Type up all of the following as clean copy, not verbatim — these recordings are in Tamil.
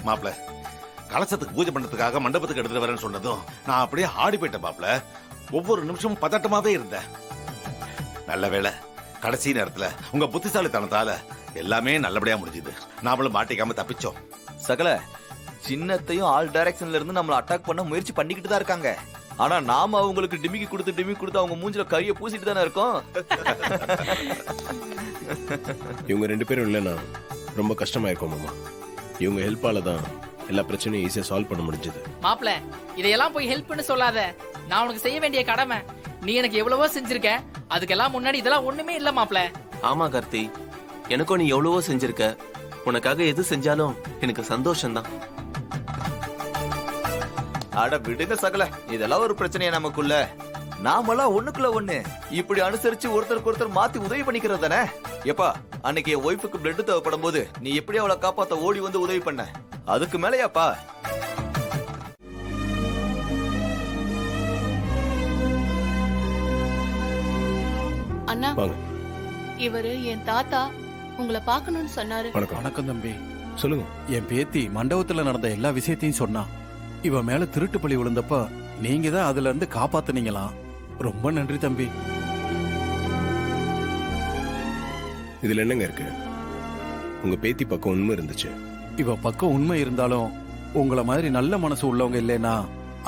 மாப்பிள, கலசத்துக்கு பூஜை பண்றதுக்காக மண்டபத்துக்கு எடுத்துட்டு வரேன்னு சொன்னதும் நான் அப்படியே ஆடி போயிட்டேன் மாப்பிள. ஒவ்வொரு நிமிஷமும் பதட்டமாவே இருந்தேன். நல்ல வேளை கடைசி நேரத்துல உங்க புத்திசாலித்தனத்தால எல்லாமே நல்லபடியா முடிஞ்சுது. நாமளும் மாட்டிக்காம தப்பிச்சோம். சகல, சின்னத்தையும் ஆல் டைரக்ஷன்ல இருந்து நம்மள அட்டாக் பண்ண முயற்சி பண்ணிக்கிட்டு தான் இருக்காங்க. ஆனா நாம அவங்களுக்கு டிமிக்கி கொடுத்து அவங்க மூஞ்சில கைய பூசிட்டு தானே இருக்கோம். இவங்க 2 பேரும் இல்லைன்னா ரொம்ப கஷ்டமா இருக்கும் மாமா. இவங்க ஹெல்ப்பால தான் எல்லா பிரச்சனையும் ஈஸியா சால்வ் பண்ண முடிஞ்சது. மாப்பிள, இதையெல்லாம் போய் ஹெல்ப் பண்ண சொல்லாத. நான் உனக்கு செய்ய வேண்டிய கடமை. நீ எனக்கு எவ்வளவோ செஞ்சிருக்க. அதுக்கெல்லாம் முன்னாடி இதெல்லாம் ஒண்ணுமே இல்ல மாப்பிள. ஆமா கார்த்தி, எனக்கும் நீ எவ்வளவோ செஞ்சிருக்க. உனக்காக எது செஞ்சாலும் எனக்கு சந்தோஷம்தான். அட விடுங்க சகல, இதெல்லாம் ஒரு பிரச்சனையா நமக்குள்ள? நாமெல்லாம் ஒண்ணுக்குள்ள ஒண்ணு இப்படி அனுசரிச்சு ஒருத்தருக்கு ஒருத்தர் மாத்தி உதவி பண்ணிக்கிறது தானே. எப்பா, அன்னைக்கு என் ஒய்ஃபுக்கு பிளட் தேவைப்படும் போது நீ எப்படி அவளை காப்பாத்த ஓடி வந்து உதவி பண்ண? அதுக்கு மேலயாப்பா? அண்ணா, வாங்க. இவரு என் தாத்தா உங்களை பார்க்கணும்னு சொன்னாரு. வணக்கம். வணக்கம் தம்பி. சொல்லுங்க. என் பேத்தி மண்டபத்துல நடந்த எல்லா விஷயத்தையும் சொன்னா. இவ மேல திருட்டு பழி விழுந்தப்ப நீங்க தான் அதுல இருந்து காப்பாத்துனீங்களாம். ரொம்ப நன்றி தம்பி. இதுல என்னங்க இருக்கு? உங்க பேத்தி பக்கம் உண்மை இருந்துச்சு. இவ பக்கம் உண்மை இருந்தாலும் உங்கள மாதிரி நல்ல மனசு உள்ளவங்க இல்லைன்னா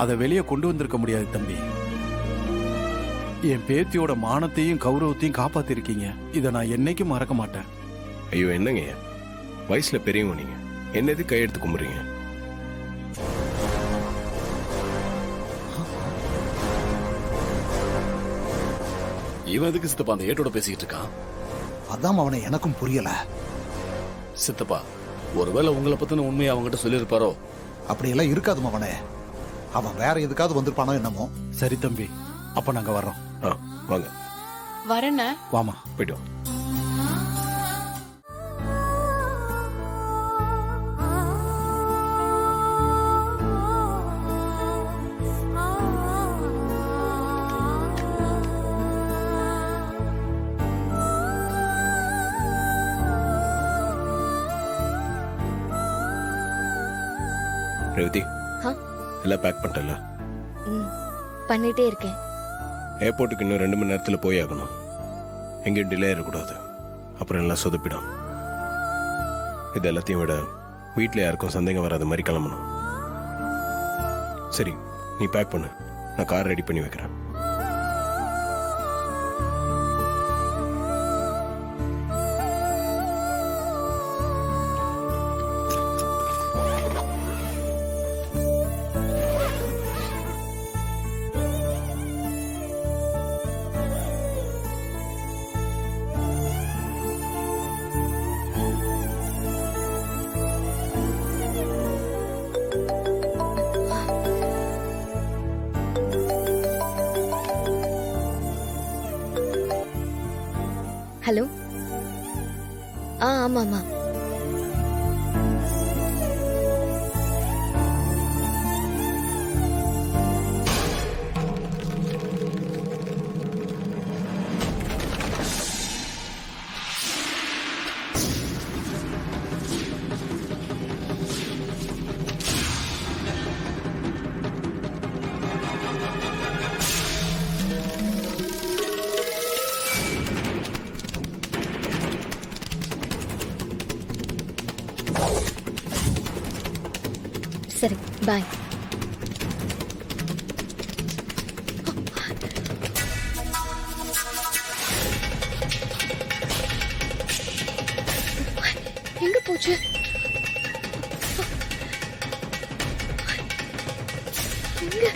அதை வெளியே கொண்டு வந்திருக்க முடியாது தம்பி. என் பேத்தியோட மானத்தையும் கௌரவத்தையும் காப்பாத்திருக்கீங்க. இதை நான் என்னைக்கும் மறக்க மாட்டேன். ஐயோ என்னங்க, வயசுல பெரியவங்க நீங்க, என்னது கையெடுத்து கும்பிடுறீங்க? இவன் எதுக்கு சித்தப்பா அந்த ஏட்டோட பேசிட்டு இருக்கான்? அதான் அவனை எனக்கும் புரியல. சித்தப்பா, ஒருவேளை உங்களை பத்தின உண்மையை அவங்ககிட்ட சொல்லியிருப்பாரோ? அப்படியெல்லாம் இருக்காது அவனே. அவன் வேற எதுக்காவது வந்திருப்பானோ என்னமோ. சரி தம்பி, அப்ப நாங்க வர்றோம். வாங்க. வரண்ண. வாமா, போயிட்டு வா. ரேவதி, எல்லாம் பேக் பண்ணிட்டல? பண்ணிட்டே இருக்கேன். ஏர்போர்ட்டுக்கு இன்னும் 2 மணி நேரத்தில் போய் ஆகணும். எங்கேயும் டிலே ஆகக்கூடாது, அப்புறம் எல்லாம் சொதப்பிடும். இது எல்லாத்தையும் விட வீட்டில் யாருக்கும் சந்தேகம் வராத மாதிரி கிளம்பணும். சரி, நீ பேக் பண்ணு, நான் கார் ரெடி பண்ணி வைக்கிறேன். ஹலோ. ஆமாமா. சரி, பாய். எங்க போச்சு? எங்க?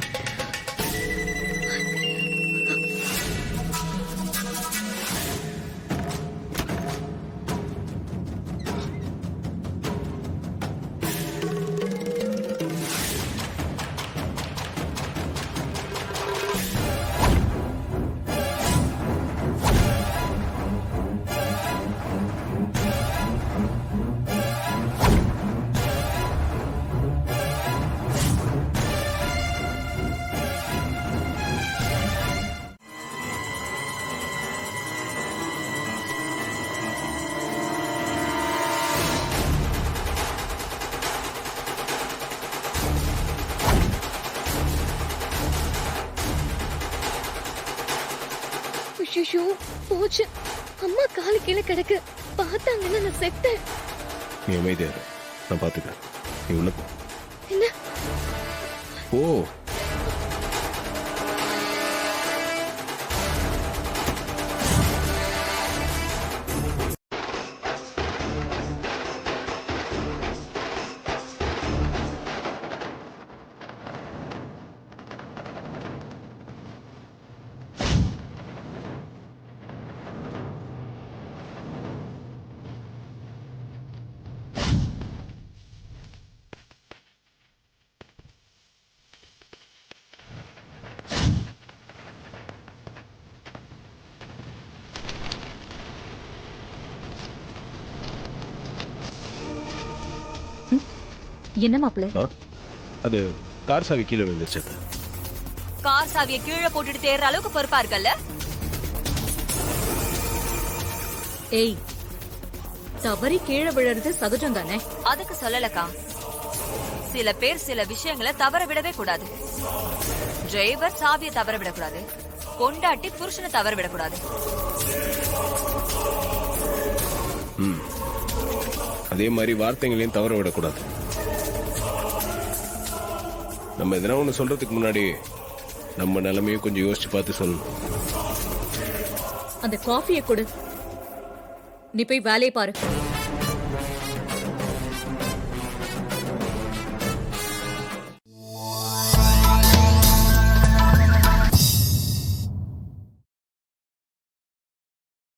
ஐயோ போச்சு. அம்மா காலு கீழே கிடக்கு. பார்த்தாங்கன்னா நான் செத்தேன். நீ அமைதியா இரு, நான் பாத்துக்கிறேன். நீ உள்ள போ. என்ன? ஓ என்ன மாப்பிள்ள? அது கார் சாவி கீழே விழுந்துச்சு. கார் சாவியை கீழே போட்டுட்டு தேர்ற அளவுக்கு பொறுப்பா இருக்கல்ல? ஏய், தவறி கீழே விழுறது சகஜம் தானே? அதுக்கு சொல்லலக்கா. சில பேர் சில விஷயங்களை தவற விடவே கூடாது. டிரைவர் சாவியை தவற விடக்கூடாது, பொண்டாட்டி புருஷனை தவற விடக்கூடாது. அதே மாதிரி வார்த்தைகளையும் தவற விடக்கூடாது. நம்ம எதனா ஒண்ணு சொல்றதுக்கு முன்னாடி நம்ம நிலைமையும் கொஞ்சம் யோசிச்சு பார்த்து சொல்லணும். அந்த காஃபியை கொடு, நீ போய் வேலையை பாரு.